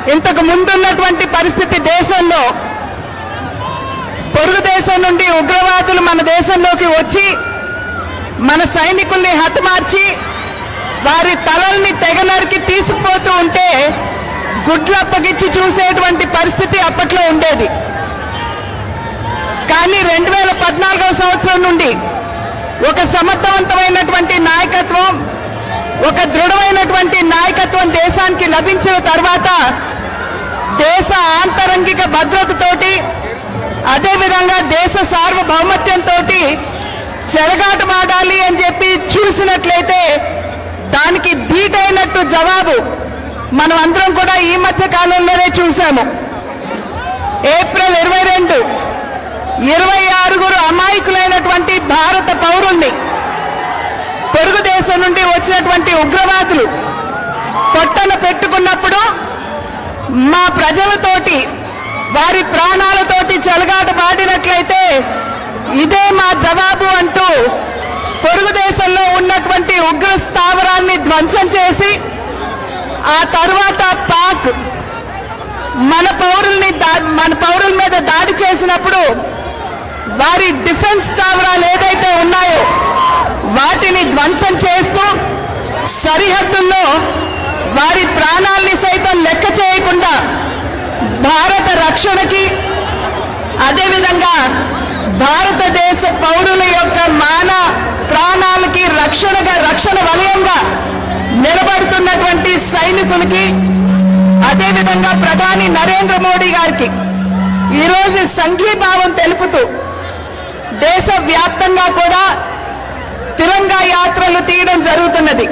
ఇంతకు ముందున్నటువంటి పరిస్థితి దేశంలో పొరుగు దేశం నుండి ఉగ్రవాదులు మన దేశంలోకి వచ్చి మన సైనికుల్ని హతమార్చి వారి తలల్ని తెగనరికి తీసుకుపోతూ ఉంటే గుడ్లప్పగిచ్చి చూసేటువంటి పరిస్థితి అప్పట్లో ఉండేది. కానీ 2014వ సంవత్సరం నుండి ఒక సమర్థవంతమైనటువంటి నాయకత్వం, ఒక దృఢమైనటువంటి నాయకత్వం దేశానికి లభించిన తర్వాత దేశ ఆంతరంగిక భద్రతతోటి అదేవిధంగా దేశ సార్వభౌమత్యంతో చెలగాటమాడాలి అని చెప్పి చూసినట్లయితే దానికి ధీటైనట్టు జవాబు మనం అందరం కూడా ఈ మధ్య కాలంలోనే చూసాము. ఏప్రిల్ 22 26 అమాయకులైనటువంటి భారత పౌరుల్ని పొరుగు దేశం నుండి వచ్చినటువంటి ఉగ్రవాదులు పొట్టన పెట్టుకున్నప్పుడు మా ప్రజలతోటి వారి ప్రాణాలతోటి చెలగాటమాడినట్లయితే ఇదే మా జవాబు అంటూ పొరుగు దేశంలో ఉన్నటువంటి ఉగ్ర స్థావరాన్ని ధ్వంసం చేసి ఆ తర్వాత పాక్ మన పౌరుల మీద దాడి చేసినప్పుడు వారి డిఫెన్స్ స్థావరాలు ఏదైతే ఉన్నాయో వాటిని ధ్వంసం చేస్తూ సరిహద్దుల్లో వారి ప్రాణాల్ని సైతం లెక్క చేయకుండా భారత రక్షణకి అదేవిధంగా భారతదేశ పౌరుల యొక్క ప్రాణాలకి రక్షణ వలయంగా నిలబడుతున్నటువంటి సైనికులకి అదేవిధంగా ప్రధాని నరేంద్ర మోడీ గారికి ఈరోజు సంఘీభావం తెలుపుతూ దేశవ్యాప్తంగా కూడా తిరంగా యాత్రలు తీయడం జరుగుతున్నది.